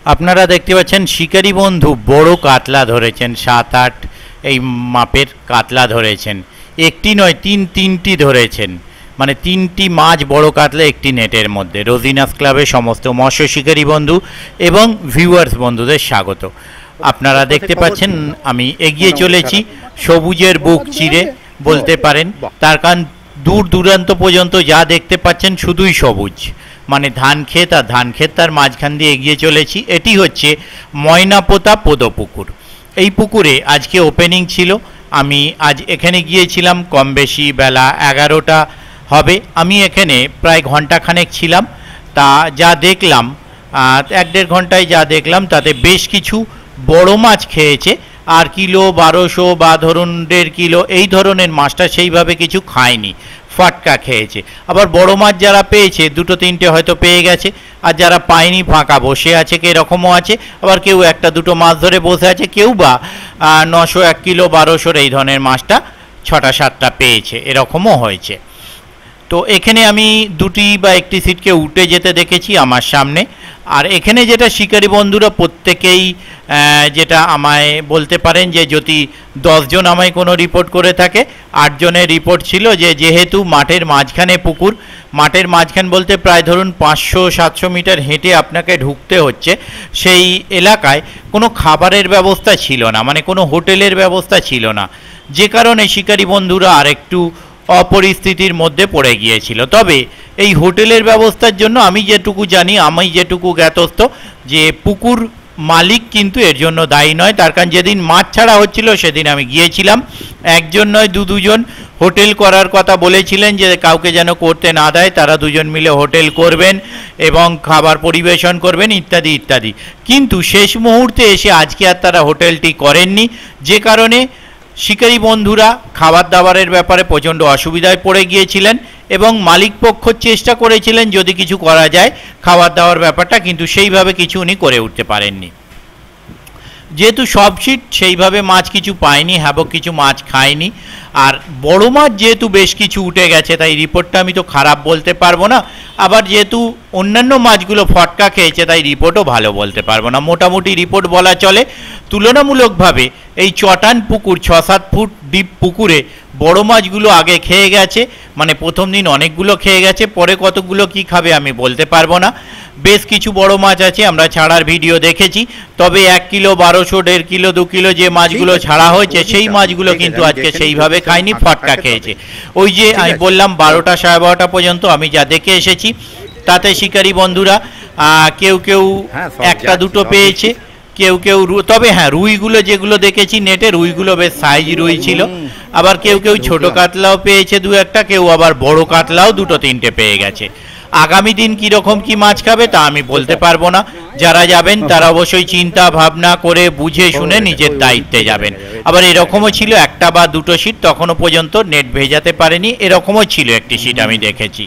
আপনারা দেখতে পাচ্ছেন শিকারী বন্ধু বড় কাতলা ধরেছেন, 7-8 এই মাপের কাতলা ধরেছেন। একটি নয়, তিনটি ধরেছেন, মানে 3টি মাছ বড় কাতলা একটি নেটের মধ্যে। রোজিনাস ক্লাবের সমস্ত মৎস্য শিকারী বন্ধু এবং ভিউয়ার্স বন্ধুদের স্বাগত। আপনারা দেখতে পাচ্ছেন আমি এগিয়ে চলেছি সবুজের বুক চিরে বলতে পারেন, তার কারণ দূর দূরান্ত পর্যন্ত যা দেখতে পাচ্ছেন শুধুই সবুজ, মানে ধান ক্ষেত আর ধান ক্ষেত, তার মাঝখান দিয়ে এগিয়ে চলেছি। এটি হচ্ছে ময়নাপোতা পদপুকুর। এই পুকুরে আজকে ওপেনিং ছিল। আমি আজ এখানে গিয়েছিলাম কম বেশি বেলা 11টা হবে। আমি এখানে প্রায় ঘন্টাখানেক ছিলাম। তা যা দেখলাম 1-1.5 ঘন্টায় যা দেখলাম তাতে বেশ কিছু বড় মাছ খেয়েছে, আর কিলো 1200 বা ধরুন 1.5 কিলো এই ধরনের মাছটা সেইভাবে কিছু খায়নি, ফাটকা খেয়েছে। আবার বড় মাছ যারা পেয়েছে 2-3টে হয়তো পেয়ে গেছে, আর যারা পায়নি ফাঁকা বসে আছে, এরকমও আছে। আবার কেউ 1-2টো মাছ ধরে বসে আছে, কেউ বা 900 1 কিলো 1200 এই ধরনের মাছটা 6টা-7টা পেয়েছে, এরকমও হয়েছে। তো এখানে আমি 2টি বা 1টি সিটকে উঠে যেতে দেখেছি আমার সামনে। আর এখানে যেটা শিকারী বন্ধুরা প্রত্যেকেই যেটা আমায় বলতে পারেন যে যদি 10 জন আমায় কোনো রিপোর্ট করে থাকে, 8 জনের রিপোর্ট ছিল যে যেহেতু মাঠের মাঝখানে পুকুর, মাঠের মাঝখান বলতে প্রায় ধরুন 500-700 মিটার হেঁটে আপনাকে ঢুকতে হচ্ছে, সেই এলাকায় কোনো খাবারের ব্যবস্থা ছিল না, মানে কোনো হোটেলের ব্যবস্থা ছিল না, যে কারণে শিকারী বন্ধুরা আরেকটু অপরিস্থিতির মধ্যে পড়ে গিয়েছিল। তবে এই হোটেলের ব্যবস্থার জন্য আমি যেটুকু জানি, আমি যেটুকু জ্ঞাতস্থ, যে পুকুর মালিক কিন্তু এর জন্য দায়ী নয়। তার কারণ যেদিন মাছ ছাড়া হচ্ছিল সেদিন আমি গিয়েছিলাম, একজন নয় দুজন হোটেল করার কথা বলেছিলেন, যে কাউকে যেন করতে না দেয়, তারা দুজন মিলে হোটেল করবেন এবং খাবার পরিবেশন করবেন ইত্যাদি ইত্যাদি। কিন্তু শেষ মুহূর্তে এসে আজকে আর তারা হোটেলটি করেননি, যে কারণে শিকারী বন্ধুরা খাবার দাবারের ব্যাপারে প্রচণ্ড অসুবিধায় পড়ে গিয়েছিলেন এবং মালিক পক্ষ চেষ্টা করেছিলেন যদি কিছু করা যায় খাবার দাবার ব্যাপারটা, কিন্তু সেইভাবে কিছু উনি করে উঠতে পারেননি। যেহেতু সব সিট সেইভাবে মাছ কিছু পায়নি, হ্যাবক কিছু মাছ খায়নি, আর বড় মাছ যেহেতু বেশ কিছু উঠে গেছে, তাই রিপোর্টটা আমি তো খারাপ বলতে পারবো না। আবার যেহেতু অন্যান্য মাছগুলো ফটকা খেয়েছে, তাই রিপোর্টও ভালো বলতে পারবো না, মোটামুটি রিপোর্ট বলা চলে। তুলনামূলকভাবে এই চটান পুকুর 6-7 ফুট ডিপ পুকুরে বড় মাছগুলো আগে খেয়ে গেছে, মানে প্রথম দিন অনেকগুলো খেয়ে গেছে, পরে কতগুলো কি খাবে আমি বলতে পারবো না। বেশ কিছু বড় মাছ আছে, আমরা ছাড়ার ভিডিও দেখেছি। তবে 1 কিলো 1200 1.5 কিলো 2 কিলো যে মাছগুলো ছাড়া হয়েছে, সেই মাছগুলো কিন্তু আজকে সেইভাবে খায়নি, ফটকা খেয়েছে। ওই যে আমি বললাম 12টা 12:30 পর্যন্ত আমি যা দেখে এসেছি, তাতে শিকারী বন্ধুরা কেউ 1-2টো পেয়েছে, কেউ তবে হ্যাঁ, রুইগুলো যেগুলো দেখেছি নেটে, রুইগুলো বেশ সাইজ রুই ছিল। আবার কেউ ছোট কাতলাও পেয়েছে 2-1টা, কেউ আবার বড় কাতলাও 2-3টে পেয়ে গেছে। আগামী দিন কীরকম কি মাছ খাবে তা আমি বলতে পারবো না। যারা যাবেন তারা অবশ্যই চিন্তা ভাবনা করে বুঝে শুনে নিজের দায়িত্বে যাবেন। আবার এরকমও ছিল 1টা বা 2টো সিট তখনও পর্যন্ত নেট ভেজাতে পারেনি, এরকমও ছিল একটি সিট আমি দেখেছি।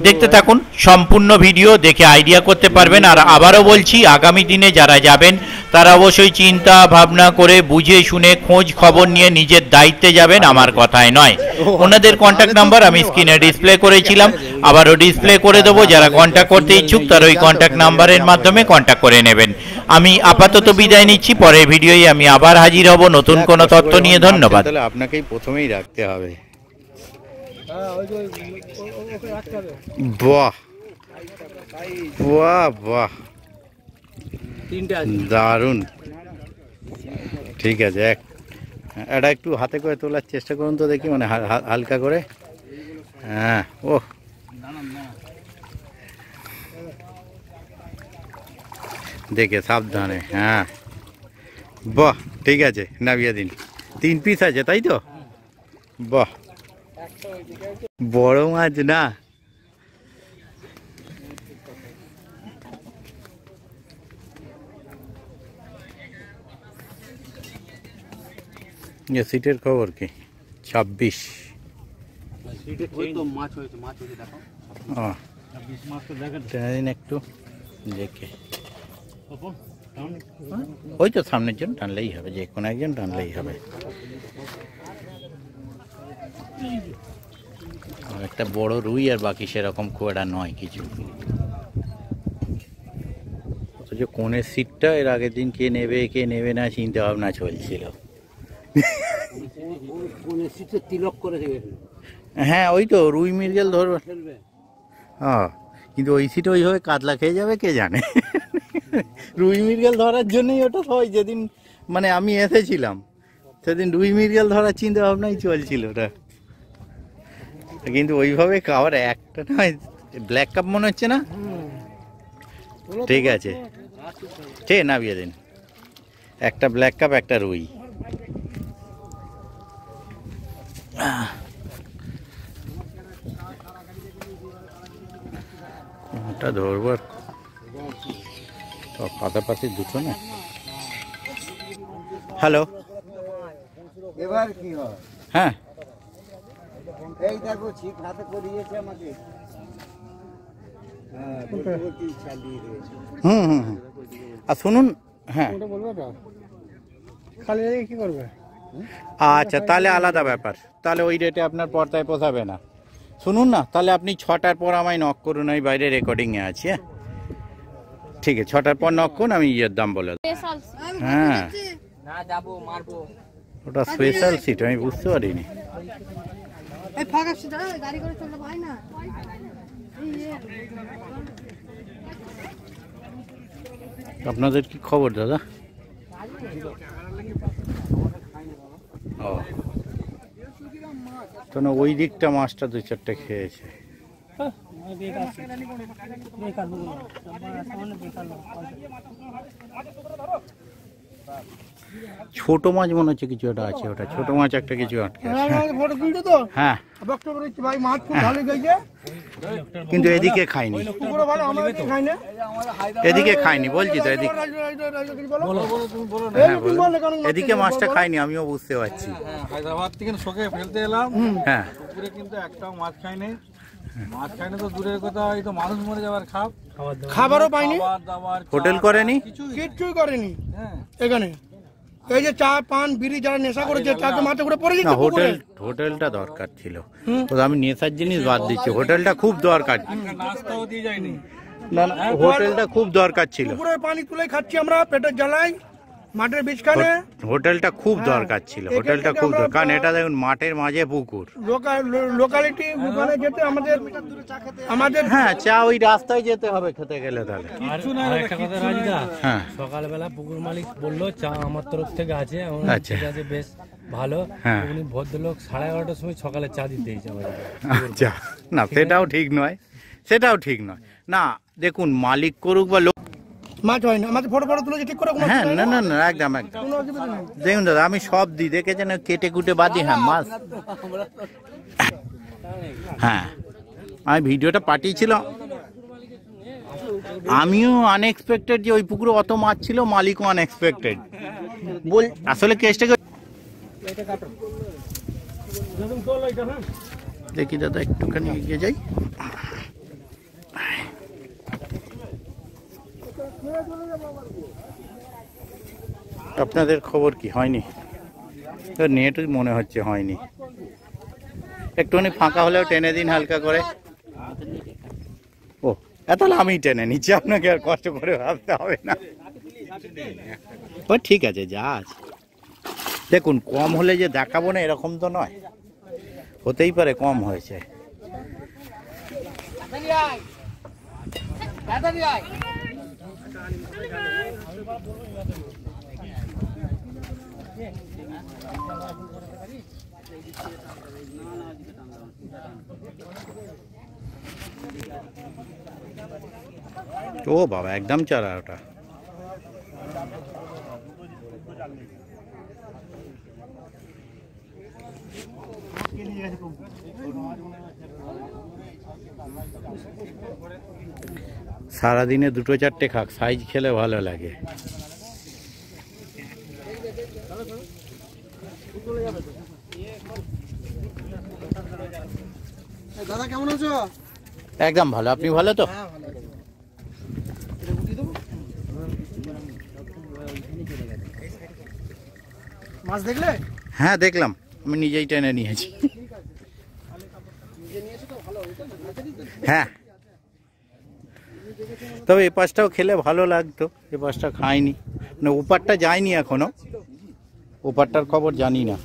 দেখতে থাকুন, সম্পূর্ণ ভিডিও দেখে আইডিয়া করতে পারবেন। আর আবারও বলছি, আগামী দিনে যারা যাবেন তারা অবশ্যই চিন্তা ভাবনা করে বুঝে শুনে খোঁজ খবর নিয়ে নিজের দায়িত্বে যাবেন, আমার কথায় নয়। ওনাদের কন্ট্যাক্ট নাম্বার আমি স্ক্রিনে ডিসপ্লে করেছিলাম, আবারও ডিসপ্লে করে দেবো। যারা কন্ট্যাক্ট করতে ইচ্ছুক তারা ওই কন্ট্যাক্ট নাম্বারের মাধ্যমে কন্ট্যাক্ট করে নেবেন। আমি আপাতত বিদায় নিচ্ছি, পরের ভিডিওয় আমি আবার হাজির হব নতুন কোনো তথ্য নিয়ে। ধন্যবাদ। তাহলে আপনাকেই প্রথমেই রাখতে হবে। বাহ বাহ বাহ, দারুণ, ঠিক আছে। এটা একটু হাতে করে তোলার চেষ্টা করুন তো দেখি, মানে হালকা করে। হ্যাঁ, ও দেখে সাবধানে। হ্যাঁ, বাহ, ঠিক আছে, নামিয়ে দিন। 3 পিস আছে তাই তো? বাহ, বড় মাছ না? সিটের খবর কি? 26 একটু দেখে, ওই তো সামনের জন টানলেই হবে, যে কোনো একজন টানলেই হবে। একটা বড় রুই, আর বাকি সেরকম খুব একটা নয় কিছু। যে কোণের সিটটা এর আগের দিন কে নেবে না চিন্তা ভাবনা চলছিল। হ্যাঁ ওই তো রুই মৃগেল ধরবে। হ্যাঁ কিন্তু ওই সিটে ওইভাবে কাতলা খেয়ে যাবে কে জানে। রুই মৃগেল ধরার জন্যই ওটা সবাই যেদিন মানে আমি এসেছিলাম সেদিন রুই মৃগেল ধরার চিন্তা ভাবনাই চলছিল ওটা, কিন্তু ওইভাবে খাবার একটা নয়। ব্ল্যাক কাপ মনে হচ্ছে না? ঠিক আছে ঠিক নামিয়ে দিন, একটা ব্ল্যাক কাপ একটা রুই। ওটা ধরবো পাশাপাশি দুটো না। হ্যালো এবার কি হয়? হ্যাঁ এই দেখো ছিপ হাতে করিয়েছে আমাকে। হ্যাঁ বলতে চালিয়ে দিয়েছে। হুম হুম হুম আর শুনুন, হ্যাঁ ওটা বলবো তো খালি কি করবে? আচ্ছা তাহলে আলাদা ব্যাপার, তাহলে ওই রেটে আপনার পর্দায় পোষাবে না। শুনুন না, তাহলে আপনি 6টার পর আমায় নক করুন, আমি বাইরে রেকর্ডিংয়ে আছি। হ্যাঁ ঠিক আছে 6টার পর নক করুন, আমি ইয়ের দাম বলে দেবো। হ্যাঁ ওটা স্পেশাল সিট, আমি বুঝতে পারিনি। আপনাদের কি খবর দাদা? ও তো না ওই দিকটা মাছটা 2-4টে খেয়েছে। ছোট মাছ মনে হচ্ছে কিছু একটা আছে, ওটা ছোট মাছ একটা কিছু আটকে আছে। হ্যাঁ কিন্তু এদিকে খাইনি, এদিকে খাইনি বলছি তো, এদিকে হ্যাঁ এদিকে মাছটা খাইনি, আমিও বুঝতে পারছি। হায়দ্রাবাদ থেকে শোকে ফেলতে এলাম, হ্যাঁ পুকুরে কিন্তু একটাও মাছ খাইনি। মাছ খাইনি তো দূরের কথা, এই তো মানুষ মরে যাবার খাবারও পাইনি, হোটেল করেনি, কিচ্ছুই করেনি এখানে। এই যে চা পান বিড়ি যারা নেশা করেছে তাকে মাথা ঘুরে পড়ে না হোটেলটা দরকার ছিল। তো আমি নেশার জিনিস বাদ দিচ্ছি, হোটেলটা খুব দরকার। নাস্তাও দিয়ে যায়নি। না না হোটেলটা খুব দরকার ছিল। পুকুরের পানি তুলে খাচ্ছি আমরা পেটের জ্বালায় মাঠের বীজখানে। হোটেলটা খুব দরকার ছিল, হোটেলটা খুব দরকার, কারণ এটা দেখুন মাঠের মাঝে পুকুর। লোকালিটি ওখানে যেতে আমাদের হ্যাঁ চা ওই রাস্তায় যেতে হবে খেতে গেলে তাহলে। একটা কথা রাজিদা, হ্যাঁ সকালবেলা পুকুর মালিক বললো চা আমার তরফ থেকে আছে। আচ্ছা। ঠিক আছে বেশ ভালো। হ্যাঁ। উনি ভদ্রলোক 11:30টার সময় সকালে চা দিতে এসেছে আমাদের। আচ্ছা না সেটাও ঠিক নয়, সেটাও ঠিক নয়। না দেখুন মালিক করুক বা লোক, মাছ হয় না আমাদের ফটো তুলেছে ঠিক করে। হ্যাঁ না না না একদম একদম দেখুন দাদা আমি সব দিই, দেখেছেন কেটে কুটে বাদি। হ্যাঁ মাছ, হ্যাঁ আমি ভিডিওটা পাঠিয়েছিলাম। আমিও আনএক্সপেক্টেড যে ওই পুকুরে অত মাছ ছিল, মালিকও আনএক্সপেক্টেড বল। আসলে কেসটা দেখি দাদা একটুখানি এগিয়ে যাই। আপনাদের খবর কি হয়নি? নেট মনে হচ্ছে হয়নি, একটুখানি ফাঁকা হলেও টেনে দিন হালকা করে। ও তাহলে আমি টেনে নিচ্ছি, আপনাকে আর কষ্ট করে ভাবতে হবে না। ও ঠিক আছে যা আছে। দেখুন কম হলে যে দেখাবো না এরকম তো নয়, হতেই পারে কম হয়েছে। ও বাবা একদম চারা ওটা। সারাদিনে 2-4টে খাক, সাইজ খেলে ভালো লাগে। দাদা কেমন আছো? একদম ভালো, আপনি ভালো তো? মাছ দেখলে? হ্যাঁ দেখলাম, আমি নিজেই টেনে নিয়েছি। হ্যাঁ তবে এ পাশটাও খেলে ভালো লাগতো, এ পাশটা খাইনি, মানে ওপারটা যায়নি এখনো, ওপারটার খবর জানি না।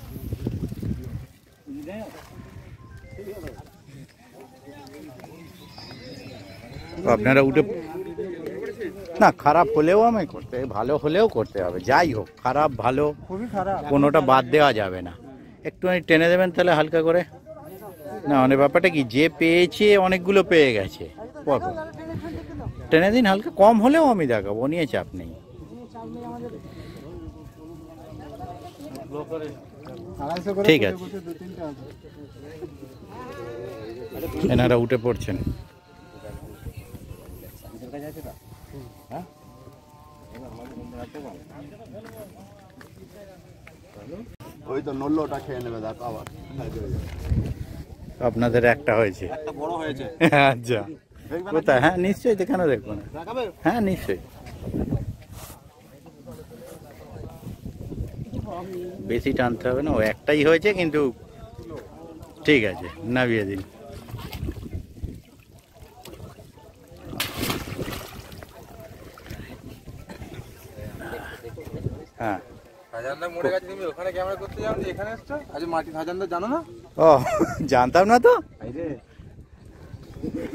আপনারা উঠে না, খারাপ হলেও আমি করতে, ভালো হলেও করতে হবে, যাই হোক খারাপ ভালো কোনোটা বাদ দেওয়া যাবে না। একটুখানি টেনে দেবেন তাহলে হালকা করে। না মানে ব্যাপারটা কি, যে পেয়েছে অনেকগুলো পেয়ে গেছে, টেনে দিন হালকা, কম হলেও আমি দেখাবো, নিয়ে চাপ নেই। ঠিক আছে, এনারা উঠে পড়ছেন। ওই তো নল্লটা খেয়ে নেবে, দেখো আবার আপনাদের একটা হয়েছে, একটা বড় হয়েছে। আচ্ছা কোথায়? হ্যাঁ নিশ্চয়ই, তো কেন দেখবো না, হ্যাঁ নিশ্চয়ই। বেশি টানতে হবে না, ও একটাই হয়েছে কিন্তু, ঠিক আছে নামিয়ে দিন। হ্যাঁ হাজারদা মরে গেছে, তুমি ওখানে ক্যামেরা করতে যাও, এখানে এসছো আজ মাটি হাজারদা জানো না? ও জানতাম না তো,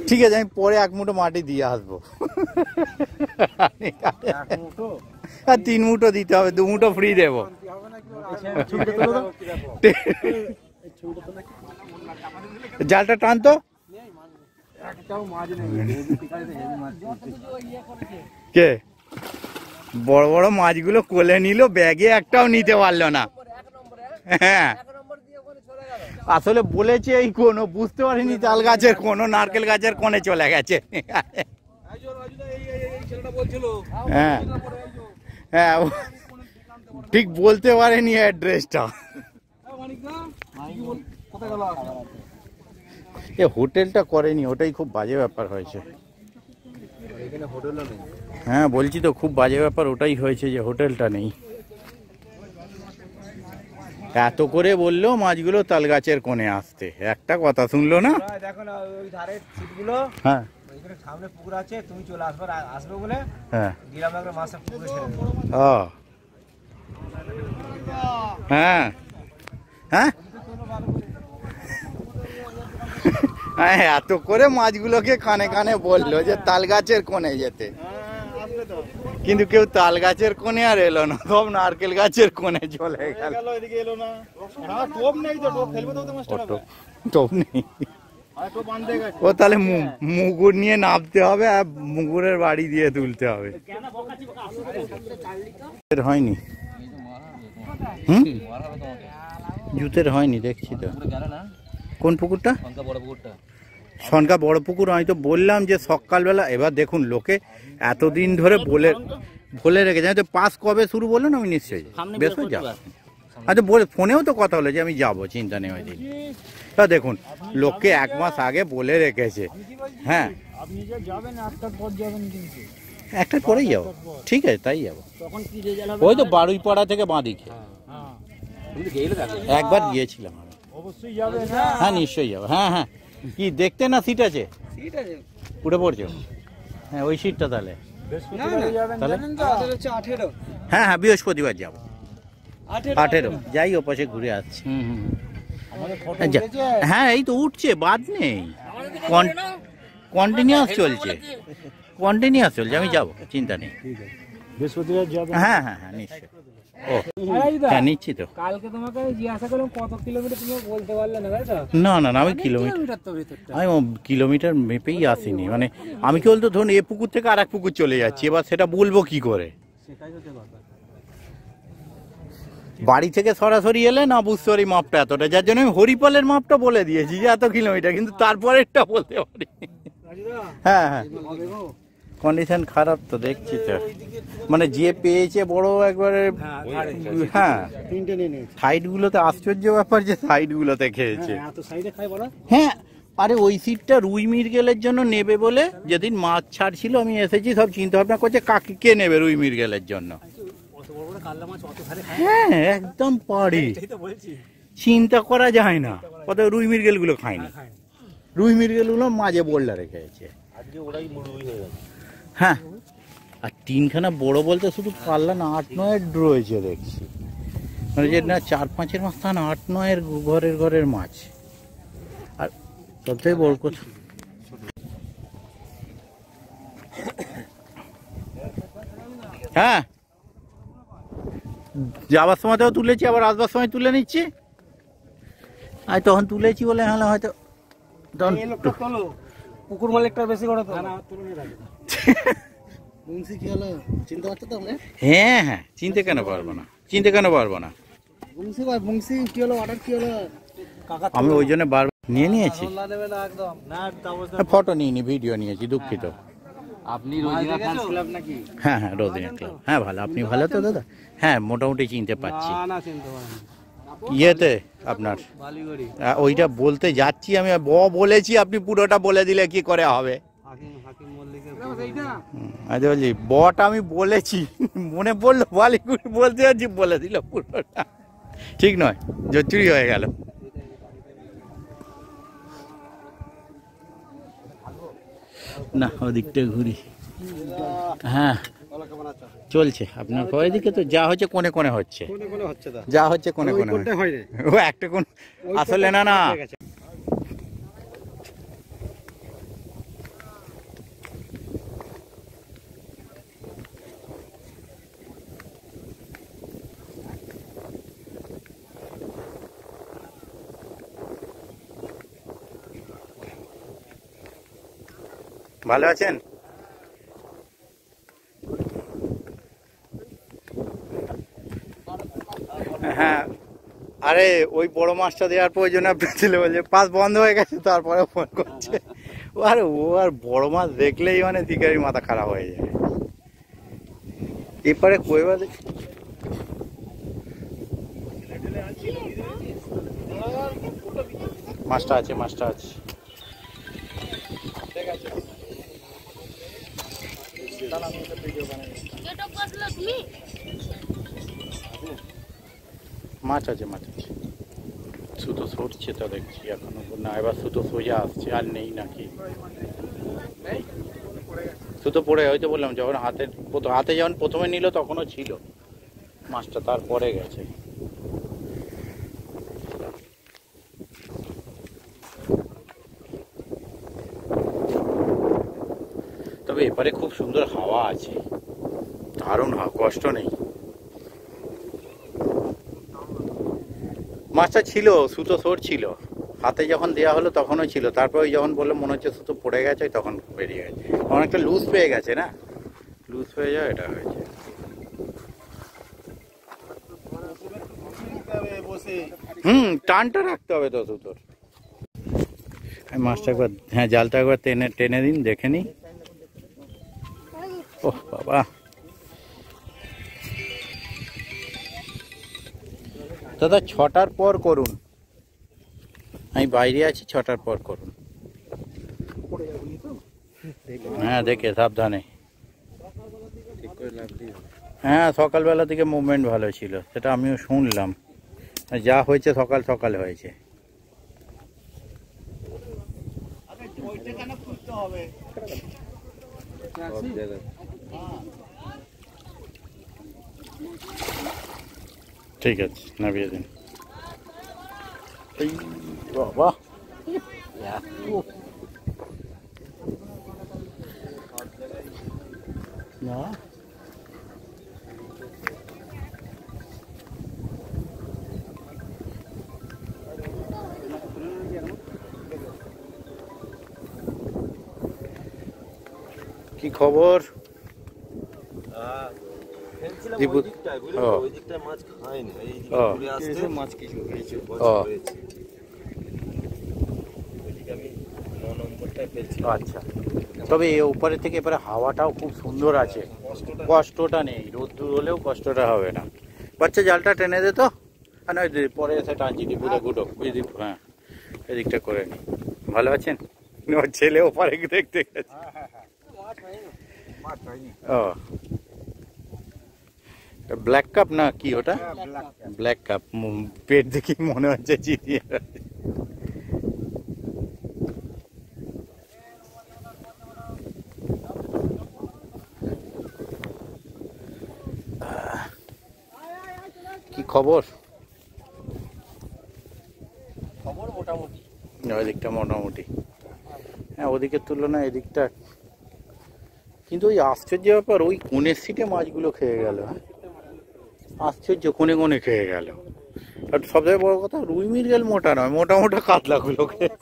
ঠিক আছে আমি পরে এক মুঠো মাটি দিয়ে আসবো। আর 3 মুঠো দিতে হবে, 2 মুঠো ফ্রি দেবো। জালটা টানতো কে, বড় বড় মাছগুলো কোলে নিল, ব্যাগে একটাও নিতে পারলো না। হ্যাঁ আসলে বলেছে এই কোনো বুঝতে পারিনি, তাল গাছের কোনো নারকেল গাছের কোণে চলে গেছে। হ্যাঁ হ্যাঁ ঠিক বলতে পারেনি অ্যাড্রেসটা। এ হোটেলটা করেনি, ওটাই খুব বাজে ব্যাপার হয়েছে। হ্যাঁ বলছি তো, খুব বাজে ব্যাপার ওটাই হয়েছে যে হোটেলটা নেই। এত করে বললো মাছগুলো তাল গাছের কোণে আসতে, একটা কথা শুনলো না। দেখো না ওই ধারের সিটগুলো, হ্যাঁ ওইখানে সামনে পুকুর আছে, তুমি চলে আসবে বলে হ্যাঁ দিলাম একটা মাছটা পুকুরে ছেড়ে দেবো। ও হ্যাঁ হ্যাঁ হ্যাঁ এত করে মাছগুলোকে কানে কানে বললো যে তাল গাছের কোণে যেতে, কিন্তু কেউ তাল গাছের কোণে আর এলো না, সব নারকেল গাছের কোণে চলে গেল। টোপ নেই, ও তাহলে মুগুর নিয়ে নামতে হবে আর মুগুরের বাড়ি দিয়ে তুলতে হবে। হয়নি, হুম জুতের হয়নি, দেখছি তো। কোন পুকুরটা? সনকা বড় পুকুর। আমি তো বললাম যে সকালবেলা, এবার দেখুন লোকে এতদিন ধরে বলে রেখেছে। আমি তো পাস কবে শুরু বললেন, আমি নিশ্চয়ই বেশ হয়ে যাবো। আচ্ছা বলে ফোনেও তো কথা হলো যে আমি যাবো, চিন্তা নেই ওই দিন। তা দেখুন লোককে 1 মাস আগে বলে রেখেছে। হ্যাঁ একটার পরেই যাবো, ঠিক আছে তাই যাবো। ওই তো বারুইপাড়া থেকে বাঁদিকে একবার গিয়েছিলাম আমি। হ্যাঁ নিশ্চয়ই যাবো। হ্যাঁ হ্যাঁ কি দেখতে না সিট আছে, উঠে পড়ছো? হ্যাঁ ওই সিটটা তাহলে হ্যাঁ হ্যাঁ বৃহস্পতিবার যাবো, 18 যাই ও পাশে ঘুরে আসছি। হ্যাঁ এই তো উঠছে, বাদ নেই, কন্টিনিউয়াস চলছে, আমি যাবো, চিন্তা নেই। হ্যাঁ হ্যাঁ হ্যাঁ নিশ্চয়ই। ও হ্যাঁ নিচ্ছি তো। কালকে তোমাকে জিজ্ঞাসা করলাম কত কিলোমিটার, তুমি বলতে পারলে না, তাই তো? না না না আমি কিলোমিটার মেপেই আসিনি, মানে আমি কি বলতো ধরুন এ পুকুর থেকে আর এক পুকুর চলে যাচ্ছি, এবার সেটা বলবো কি করে? বাড়ি থেকে সরাসরি এলে না বুঝতে পারি মাপটা এতটা, যার জন্য আমি হরিপালের মাপটা বলে দিয়েছি যে এত কিলোমিটার, কিন্তু তারপরেরটা বলতে পারি। হ্যাঁ হ্যাঁ কন্ডিশন খারাপ তো দেখছি তো, মানে যে পেয়েছে বড় একবারে। হ্যাঁ সাইড গুলোতে আশ্চর্য ব্যাপার যে সাইড গুলোতে খেয়েছে। হ্যাঁ আরে ওই সিটটা রুই মৃগেলের জন্য নেবে বলে, যেদিন মাছ ছাড়ছিল আমি এসেছি, সব চিন্তা ভাবনা করছে কাকে কে নেবে রুই মৃগেলের জন্য। হ্যাঁ একদম পারি, চিন্তা করা যায় না, কত রুই মৃগেল গুলো খায়নি, রুই মৃগেল গুলো মাঝে বোল্ডারে খেয়েছে। হ্যাঁ, আর তিনখানা বড় বলতে শুধু পাল্লা না 8-9 রয়েছে দেখছি, মানে যে না 4-5-এর মাছ তা না 8-9 ঘরের মাছ। আর সবথেকে বড় কথা হ্যাঁ, যাবার সময়তেও তুলেছি, আবার আসবার সময় তুলে নিচ্ছি। আর তখন তুলেছি বলে হলে হয়তো তখন পুকুর মালিকটা বেশি করে তো হ্যাঁ হ্যাঁ, চিনতে কেন পারবো না। আমি ওই জন্য বারবার নিয়ে নিয়েছি, ফটো নিয়ে ভিডিও নিয়েছি, দুঃখিত। আপনি রোজিনা ফ্যান্স ক্লাব নাকি? হ্যাঁ হ্যাঁ, রোজিনা ক্লাব। হ্যাঁ ভালো, আপনি ভালো তো দাদা? হ্যাঁ মোটামুটি চিনতে পারছি। না চিনতে পারেন ইয়েতে আপনার বালিগড়ি ওইটা বলতে যাচ্ছি আমি, বলেছি, আপনি পুরোটা বলে দিলে কি করে হবে। হাকিম মল্লিকের আচ্ছা বলছি বটা আমি বলেছি, মনে পড়লো বালিগুড়ি বলতে যাচ্ছি, বলে দিল পুরোটা। ঠিক নয়, জোচুরি হয়ে গেল। না ওদিকটা ঘুরি। হ্যাঁ চলছে আপনার ওইদিকে তো যা হচ্ছে কোণে কোণে হচ্ছে, যা হচ্ছে কোণে কোণে ও একটা কোণ আসলে না ভালো আছেন? হ্যাঁ, আরে ওই বড় মাছটা দেওয়ার প্রয়োজন আপনার ছিল, বলছে পাস বন্ধ হয়ে গেছে, তারপরে ফোন করছে। আরে ও আর বড় মাছ দেখলেই মানে দিকারির মাথা খারাপ হয়ে যায়। এপারে কইবা মাছটা আছে মাছ আছে সুতো সরছে তো দেখছি এখনো না, এবার সুতো সোজা আসছে, আর নেই নাকি সুতো পড়ে, হয়তো বললাম যখন হাতে যখন প্রথমে নিল তখনও ছিল মাছটা, তারপরে গেছে। তবে এপারে খুব সুন্দর হাওয়া আছে, দারুণ হাওয়া, কষ্ট নেই। মাছটা ছিল, সুতো সরছিল, হাতে যখন দেওয়া হলো তখনও ছিল, তারপর ওই যখন বললো মনে হচ্ছে সুতো পড়ে গেছে তখন বেরিয়ে গেছে, অনেকটা লুজ পেয়ে গেছে না, লুজ হয়ে যাওয়া এটা হয়েছে। টানটা রাখতে হবে তো সুতোর। মাছটা একবার, হ্যাঁ জালটা একবার টেনে দিন, দেখে নি। ওহ বাবা, দাদা 6টার পর করুন, আমি বাইরে আছি, 6টার পর করুন। হ্যাঁ দেখে সাবধানে। হ্যাঁ সকালবেলা থেকে মুভমেন্ট ভালো ছিল, সেটা আমিও শুনলাম, যা হয়েছে সকাল সকাল হয়েছে। ঠিক আছে, নামিয়ে দিন। এই বাবা, না কি খবর? আচ্ছা, তবে উপরে থেকে এবারে হাওয়াটাও খুব সুন্দর আছে, কষ্টটা নেই, রোদ্দুর হলেও কষ্টটা হবে না। বাচ্চা জালটা টেনে দে তো, আর নয় পরে এসে টানছি ডিপুতে গুটো, বুঝলি? হ্যাঁ এদিকটা করে নি। ভালো আছেন? ওর ছেলে ওপারে দেখতে গেছে। ও ব্ল্যাক কাপ না কি ওটা? ব্ল্যাক কাপ, পেট দেখি মনে হচ্ছে চিনিয়ে। খবর খবর মোটামুটি। ওদিকটা মোটামুটি, হ্যাঁ ওদিকের তুলনায় এদিকটা, কিন্তু ওই আশ্চর্য ব্যাপার ওই কোণের সিটে মাছগুলো খেয়ে গেল। হ্যাঁ আশ্চর্য, কোণে কোণে খেয়ে গেল। আর সবথেকে বড় কথা, রুই মৃগেল মোটা নয়, মোটা মোটা কাতলাগুলো খেয়ে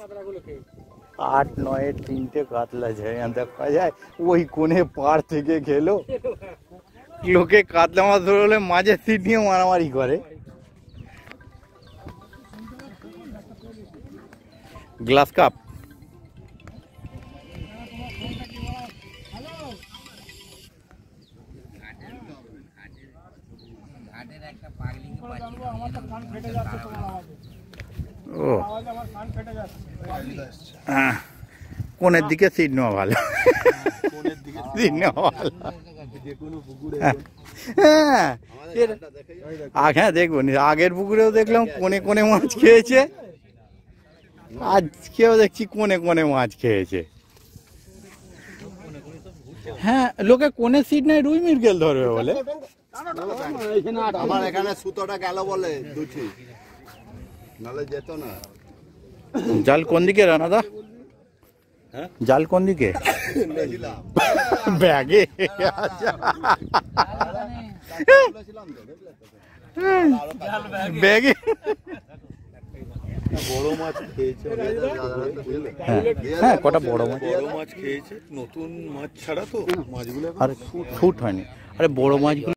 8-9-এর 3টে কাতলা যায় দেখা যায় ওই কোণে পাড় থেকে খেলো। লোকে কাতলা মাছ ধরলে মাঝের সিট নিয়ে মারামারি করে। গ্লাস কাপ ও কোণের দিকে সিট নেওয়া ভালো, সিট নেওয়া ভালো। হ্যাঁ হ্যাঁ দেখবো, আগের পুকুরেও দেখলাম কোণে কোণে মাছ খেয়েছে, আজকেও দেখছি কোণে কোণে মাছ খেয়েছে। হ্যাঁ লোকে কোণের সিট নেই রুই মৃগেল ধরবে বলে। আমার এখানে সুতোটা গেল বলে দুটি, নাহলে যেত না। জাল কোন দিকে রানাদা? জাল কোন দিকে? ব্যাগে। ব্যাগে বড় মাছ খেয়েছে, হ্যাঁ কটা বড় মাছ, বড় মাছ খেয়েছে, নতুন মাছ ছাড়া তো মাছগুলো আর শুট হয়নি। আরে বড় মাছগুলো